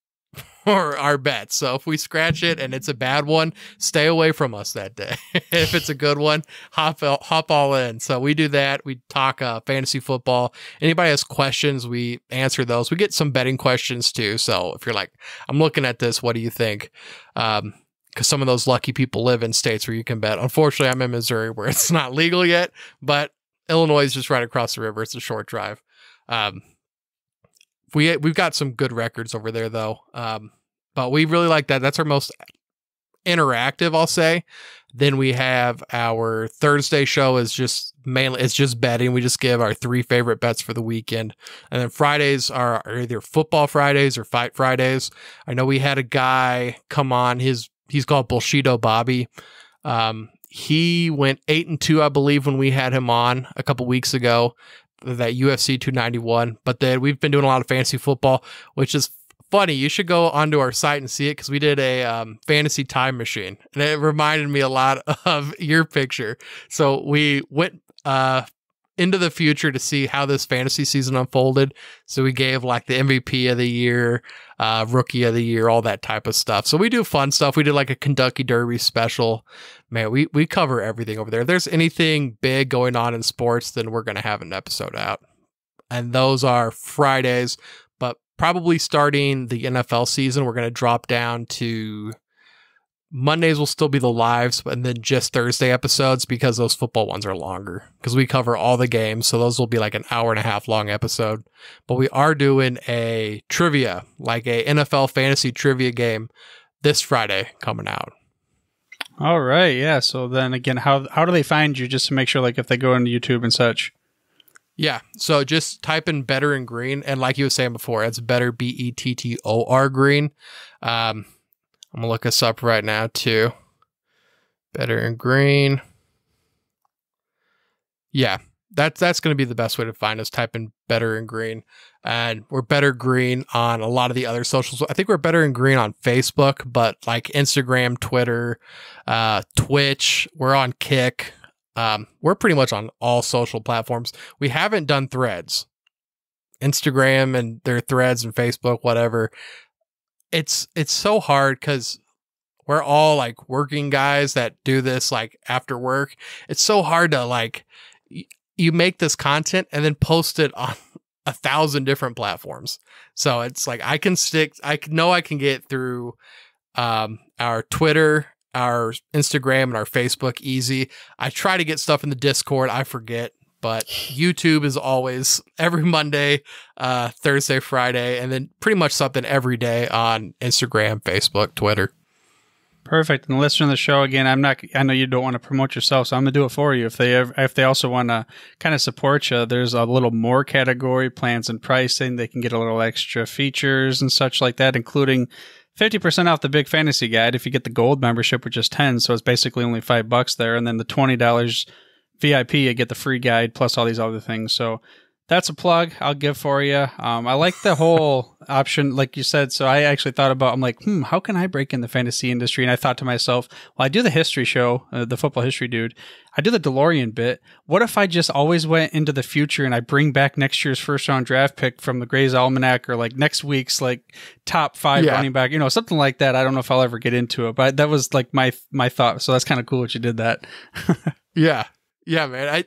for our bets. So if we scratch it and it's a bad one, stay away from us that day. If it's a good one, hop all in. So we do that. We talk fantasy football. Anybody has questions, we answer those. We get some betting questions too. So if you're like, I'm looking at this, what do you think? Because some of those lucky people live in states where you can bet. Unfortunately, I'm in Missouri where it's not legal yet, but Illinois is just right across the river. It's a short drive. We've got some good records over there though. But we really like that. That's our most interactive, I'll say. Then we have our Thursday show is just mainly, it's just betting. We just give our 3 favorite bets for the weekend. And then Fridays are either football Fridays or fight Fridays. I know we had a guy come on, he's called Bullshido Bobby. He went 8-2, I believe, when we had him on a couple weeks ago, that UFC 291. But then we've been doing a lot of fantasy football, which is funny. You should go onto our site and see it, because we did a fantasy time machine, and it reminded me a lot of your picture. So we went into the future to see how this fantasy season unfolded. So we gave like the MVP of the year, rookie of the year, all that type of stuff. So we do fun stuff. We did like a Kentucky Derby special. Man, we cover everything over there. If there's anything big going on in sports, then we're going to have an episode out. And those are Fridays, but probably starting the NFL season, we're going to drop down to Mondays will still be the lives, and then just Thursday episodes, because those football ones are longer, because we cover all the games. So those will be like an hour and a half long episode. But we are doing a trivia, like a NFL fantasy trivia game this Friday coming out. All right. Yeah. So then again, how do they find you, just to make sure, like if they go into YouTube and such? Yeah. So just type in Bettor In Green. And like you were saying before, it's Bettor, Bettor Green. I'm going to look this up right now too. Bettor In Green. Yeah, that's going to be the best way to find us. Type in Bettor In Green. And we're Bettor Green on a lot of the other socials. I think we're Bettor In Green on Facebook, but like Instagram, Twitter, Twitch, we're on Kick. We're pretty much on all social platforms. We haven't done Threads. Instagram and their Threads and Facebook, whatever. It's so hard, because we're all like working guys that do this like after work. It's so hard to like, you make this content and then post it on 1,000 different platforms. So it's like, I know I can get through our Twitter, our Instagram, and our Facebook easy. I try to get stuff in the Discord. I forget. But YouTube is always every Monday, Thursday, Friday, and then pretty much something every day on Instagram, Facebook, Twitter. Perfect. And listening to the show again, I know you don't want to promote yourself, so I'm gonna do it for you. If they also want to kind of support you, there's a little more category, plans and pricing. They can get a little extra features and such like that, including 50% off the Big Fantasy Guide if you get the gold membership, which is 10. So it's basically only $5 there, and then the $20 VIP, you get the free guide plus all these other things. So that's a plug I'll give for you. I like the whole option, like you said. So I actually thought about, I'm like, how can I break in the fantasy industry? And I thought to myself, well, I do the history show, the football history dude. I do the DeLorean bit. What if I just always went into the future and I bring back next year's first round draft pick from the Gray's Almanac, or like next week's like top 5 running back, something like that. I don't know if I'll ever get into it, but that was like my thought. So that's kind of cool that you did that. Yeah, man.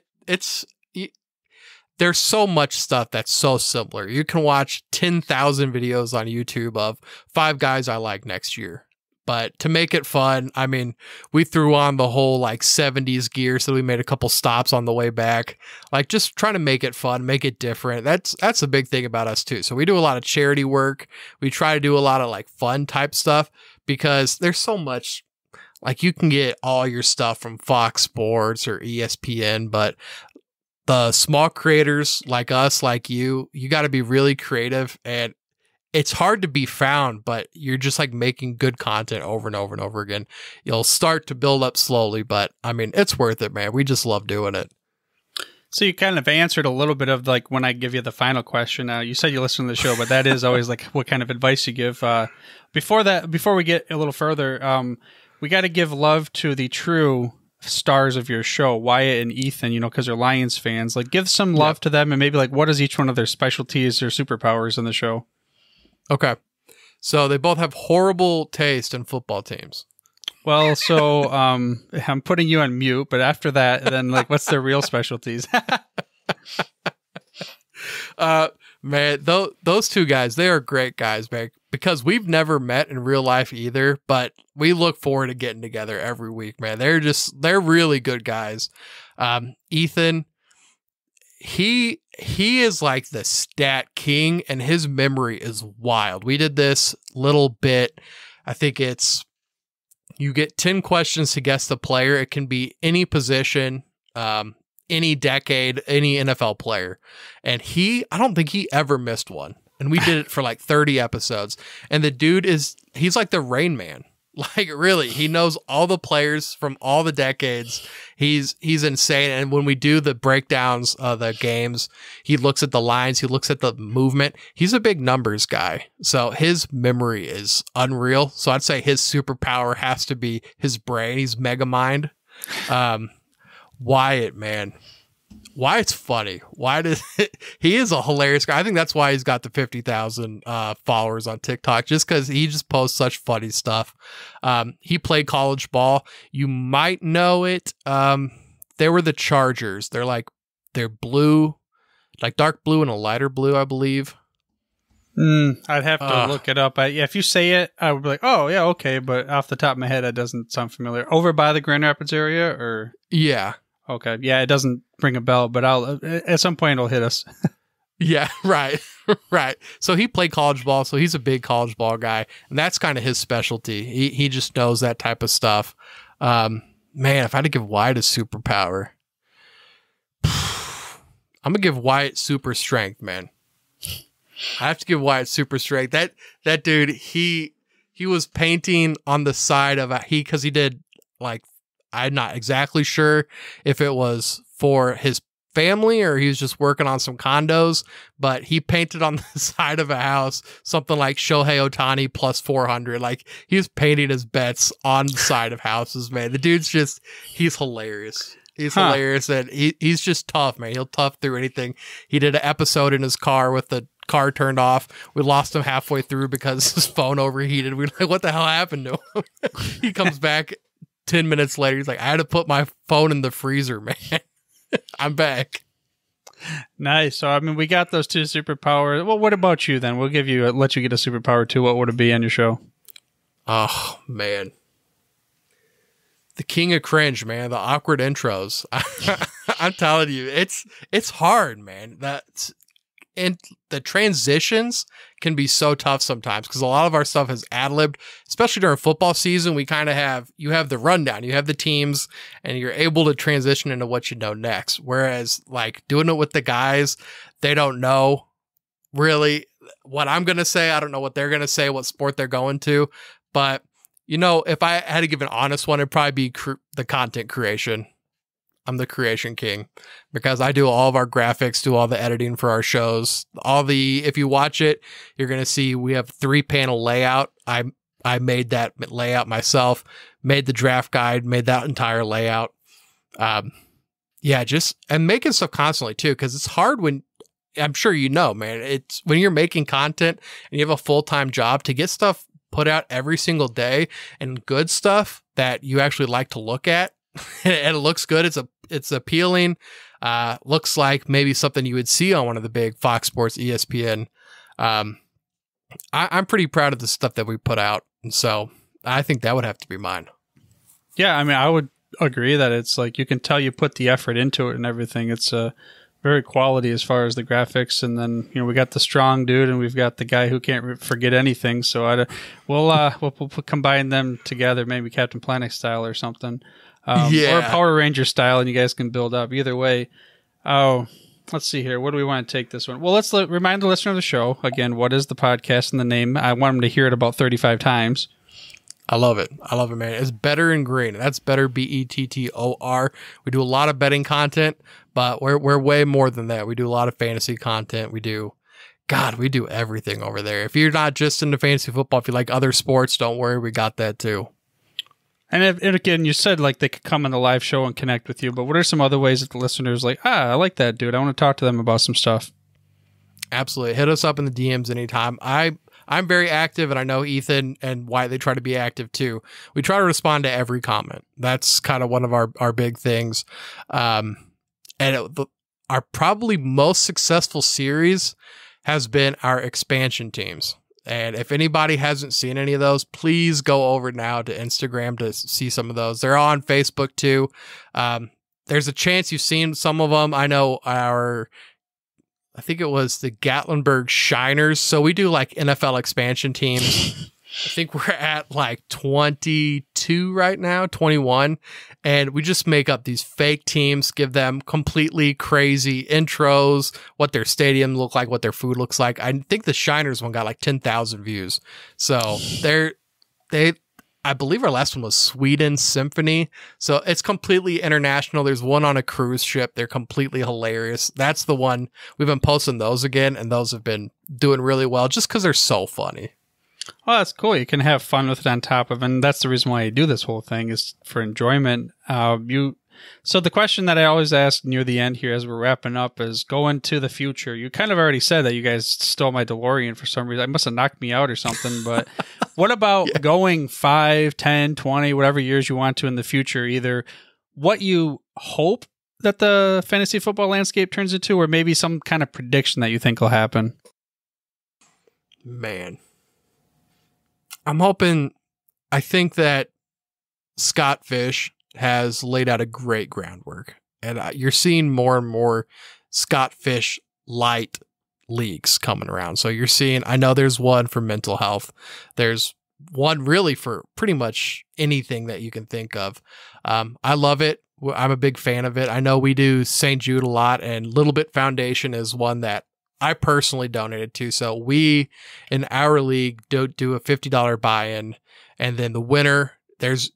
There's so much stuff that's so similar. You can watch 10,000 videos on YouTube of 5 guys I like next year. But to make it fun, I mean, we threw on the whole like 70s gear, so we made a couple stops on the way back. Like, just trying to make it fun, make it different. That's a big thing about us too. So we do a lot of charity work. We try to do a lot of like fun type stuff, because there's so much. Like, you can get all your stuff from Fox Sports or ESPN, but the small creators like us, like you got to be really creative, and it's hard to be found, but you're just like making good content over and over and over again. You'll start to build up slowly, but I mean, it's worth it, man. We just love doing it. So you kind of answered a little bit of like when I give you the final question. You said you listen to the show, but that is always like what kind of advice you give. Before we get a little further, we got to give love to the true stars of your show, Wyatt and Ethan, because they're Lions fans. Like, give some love to them, and maybe like, what is each one of their specialties or superpowers in the show? Okay. So they both have horrible taste in football teams. Well, so I'm putting you on mute, but after that, then like, what's their real specialties? Man, those two guys, they are great guys, man, because we've never met in real life either, but we look forward to getting together every week, man. They're really good guys. Ethan, he is like the stat king, and his memory is wild. We did this little bit. I think it's, you get 10 questions to guess the player. It can be any position, any decade, any NFL player. And I don't think he ever missed one. And we did it for like 30 episodes. And the dude he's like the Rain Man. Like, really, he knows all the players from all the decades. He's insane. And when we do the breakdowns of the games, he looks at the lines, he looks at the movement. He's a big numbers guy. So his memory is unreal. So I'd say his superpower has to be his brain. He's mega mind. Wyatt, man. Wyatt's funny. He is a hilarious guy. I think that's why he's got the 50,000 followers on TikTok, just because he just posts such funny stuff. He played college ball. You might know it. They were the Chargers. They're blue, like dark blue and a lighter blue, I believe. I'd have to look it up. Yeah, if you say it, I would be like, oh, yeah, okay. But off the top of my head, it doesn't sound familiar. Over by the Grand Rapids area, or? Yeah. Okay. Yeah, it doesn't ring a bell, but at some point it'll hit us. Yeah, right. Right. So he played college ball, so he's a big college ball guy, and that's kind of his specialty. He just knows that type of stuff. Man, if I had to give Wyatt a superpower, I'm gonna give Wyatt super strength, man. I have to give Wyatt super strength. That dude, he was painting on the side of because he did, like, I'm not exactly sure if it was for his family or he was just working on some condos, but he painted on the side of a house something like Shohei Ohtani plus 400. Like, he was painting his bets on the side of houses, man. The dude's he's hilarious. He's hilarious, and he's just tough, man. He'll tough through anything. He did an episode in his car with the car turned off. We lost him halfway through because his phone overheated. We were like, what the hell happened to him? He comes back 10 minutes later. He's like, I had to put my phone in the freezer, man. I'm back. Nice. So, I mean, we got those two superpowers. Well, what about you then? We'll let you get a superpower too. What would it be on your show? Oh, man. The king of cringe, man. The awkward intros. I'm telling you, it's hard, man. And the transitions can be so tough sometimes because a lot of our stuff is ad-libbed, especially during football season. We kind of you have the rundown, you have the teams, and you're able to transition into what you know next. Whereas, like, doing it with the guys, they don't know really what I'm going to say. I don't know what they're going to say, what sport they're going to. But, you know, if I had to give an honest one, it'd probably be the content creation. I'm the creation king because I do all of our graphics, do all the editing for our shows. If you watch it, you're going to see we have 3-panel layout. I made that layout myself, made the draft guide, made that entire layout. Yeah, and making stuff constantly too, because it's hard when, I'm sure you know, man, it's when you're making content and you have a full-time job to get stuff put out every single day and good stuff that you actually like to look at. And it looks good. It's appealing. Looks like maybe something you would see on one of the big Fox Sports, ESPN. I'm pretty proud of the stuff that we put out. And so I think that would have to be mine. Yeah. I mean, I would agree that it's like, you can tell you put the effort into it and everything. It's very quality as far as the graphics. And then, you know, we got the strong dude and we've got the guy who can't forget anything. So we'll combine them together, maybe Captain Planet style or something. Or Power Ranger style, and you guys can build up. Either way. Oh, let's see here. What do we want to take this one? Well, let's remind the listener of the show. Again, what is the podcast and the name? I want them to hear it about 35 times. I love it. I love it, man. It's Bettor In Green. That's Bettor, Bettor. We do a lot of betting content, but we're way more than that. We do a lot of fantasy content. We do everything over there. If you're not just into fantasy football, if you like other sports, don't worry. We got that too. And again, you said like they could come on the live show and connect with you, but what are some other ways that the listeners like, I like that dude, I want to talk to them about some stuff? Absolutely. Hit us up in the DMs anytime. I'm very active, and I know Ethan and Wyatt, they try to be active too. We try to respond to every comment. That's kind of one of our big things. Our probably most successful series has been our expansion teams. And if anybody hasn't seen any of those, please go over now to Instagram to see some of those. They're on Facebook too. there's a chance you've seen some of them. I know I think it was the Gatlinburg Shiners. So we do like NFL expansion teams. I think we're at like 22 right now, 21. And we just make up these fake teams, give them completely crazy intros, what their stadium look like, what their food looks like. I think the Shiners one got like 10,000 views. So I believe our last one was Sweden Symphony. So it's completely international. There's one on a cruise ship. They're completely hilarious. That's the one. We've been posting those again, and those have been doing really well just because they're so funny. Well, that's cool. You can have fun with it on top of, and that's the reason why you do this whole thing is for enjoyment. So the question that I always ask near the end here as we're wrapping up is go into the future. You kind of already said that you guys stole my DeLorean for some reason. I must have knocked me out or something, but what about going 5, 10, 20, whatever years you want to in the future, either what you hope that the fantasy football landscape turns into, or maybe some kind of prediction that you think will happen? Man. I think that Scott Fish has laid out a great groundwork, and you're seeing more and more Scott Fish light leagues coming around. So you're seeing, I know there's one for mental health. There's one really for pretty much anything that you can think of. I love it. I'm a big fan of it. I know we do St. Jude a lot, and Little Bit Foundation is one that I personally donated to. So we, in our league, do a $50 buy-in, and then the winner,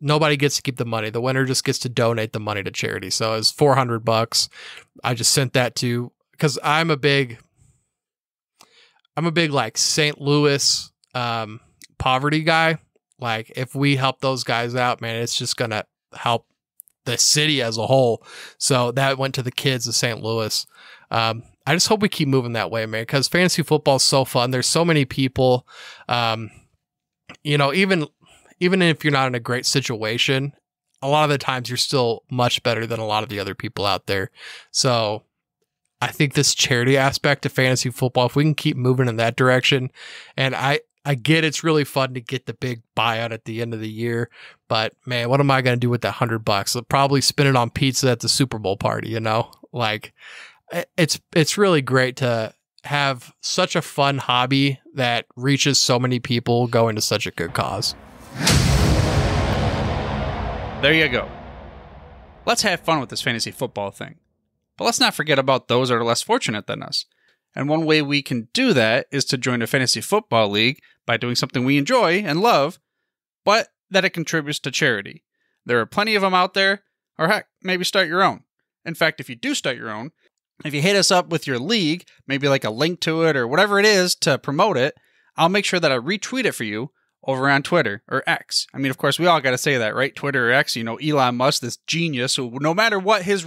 nobody gets to keep the money. The winner just gets to donate the money to charity. So it's $400. I just sent that to, because I'm a big like St. Louis poverty guy. Like if we help those guys out, man, it's just gonna help the city as a whole. So that went to the kids of St. Louis. I just hope we keep moving that way, man, because fantasy football is so fun. There's so many people, even if you're not in a great situation, a lot of the times you're still much better than a lot of the other people out there. So I think this charity aspect of fantasy football, if we can keep moving in that direction, and I get it's really fun to get the big buyout at the end of the year, but man, what am I going to do with that $100? I'll probably spend it on pizza at the Super Bowl party, like it's really great to have such a fun hobby that reaches so many people going to such a good cause. There you go. Let's have fun with this fantasy football thing. But let's not forget about those that are less fortunate than us. And one way we can do that is to join a fantasy football league by doing something we enjoy and love, but that it contributes to charity. There are plenty of them out there, or heck, maybe start your own. In fact, if you do start your own, if you hit us up with your league, maybe like a link to it or whatever it is to promote it, I'll make sure that I retweet it for you over on Twitter or X. I mean, of course, we all got to say that, right? Twitter or X, Elon Musk, this genius, who no matter what his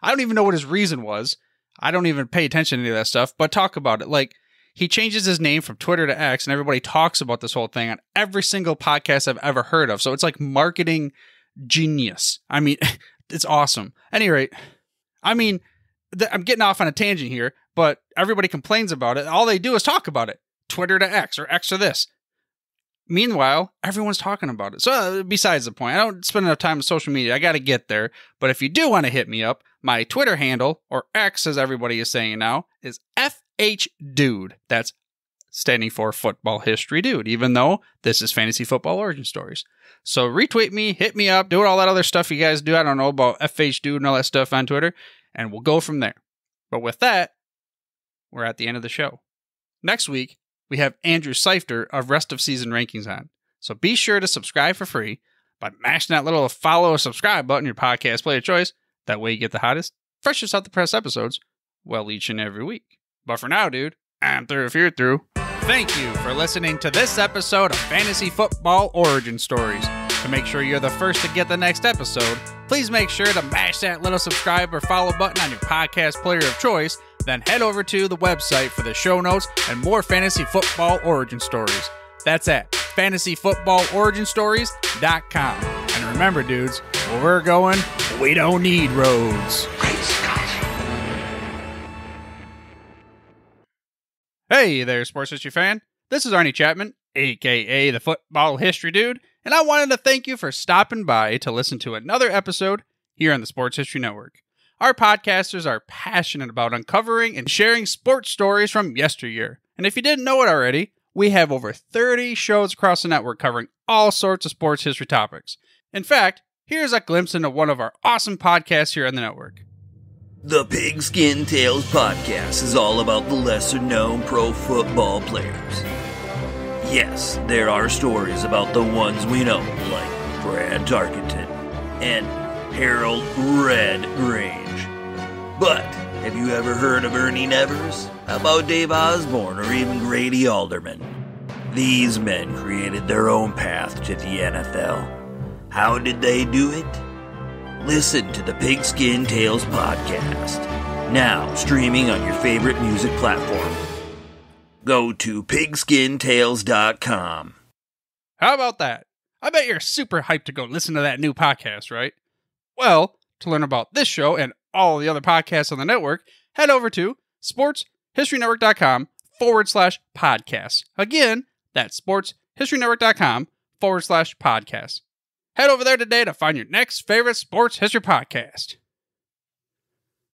I don't even know what his reason was. I don't even pay attention to any of that stuff, but talk about it. Like, he changes his name from Twitter to X, and everybody talks about this whole thing on every single podcast I've ever heard of. So it's like marketing genius. I mean, it's awesome. At any rate, I mean, I'm getting off on a tangent here, but everybody complains about it. All they do is talk about it. Twitter to X or X to this. Meanwhile, everyone's talking about it. So besides the point, I don't spend enough time on social media. I got to get there. But if you do want to hit me up, my Twitter handle, or X as everybody is saying now, is FHDude. That's standing for Football History Dude, even though this is Fantasy Football Origin Stories. So retweet me, hit me up, do all that other stuff you guys do. I don't know about FHDude and all that stuff on Twitter. And we'll go from there. But with that, we're at the end of the show. Next week, we have Andrew Seifter of Rest of Season Rankings on. So be sure to subscribe for free by mashing that little follow or subscribe button in your podcast player choice. That way you get the hottest, freshest out the press episodes, well, each and every week. But for now, dude, I'm through if you're through. Thank you for listening to this episode of Fantasy Football Origin Stories. To make sure you're the first to get the next episode, please make sure to mash that little subscribe or follow button on your podcast player of choice, then head over to the website for the show notes and more Fantasy Football Origin Stories. That's at fantasyfootballoriginstories.com. And remember, dudes, where we're going, we don't need roads. Great Scott. Hey there, sports history fan. This is Arnie Chapman, a.k.a. the Football History Dude, and I wanted to thank you for stopping by to listen to another episode here on the Sports History Network. Our podcasters are passionate about uncovering and sharing sports stories from yesteryear. And if you didn't know it already, we have over 30 shows across the network covering all sorts of sports history topics. In fact, here's a glimpse into one of our awesome podcasts here on the network. The Pigskin Tales podcast is all about the lesser-known pro football players. Yes, there are stories about the ones we know, like Brad Tarkenton and Harold Red Grange. But have you ever heard of Ernie Nevers? How about Dave Osborne or even Grady Alderman? These men created their own path to the NFL. How did they do it? Listen to the Pigskin Tales podcast, now streaming on your favorite music platform. Go to pigskintales.com. How about that? I bet you're super hyped to go listen to that new podcast, right? Well, to learn about this show and all the other podcasts on the network, head over to sportshistorynetwork.com/podcasts. Again, that's sportshistorynetwork.com/podcasts. Head over there today to find your next favorite sports history podcast.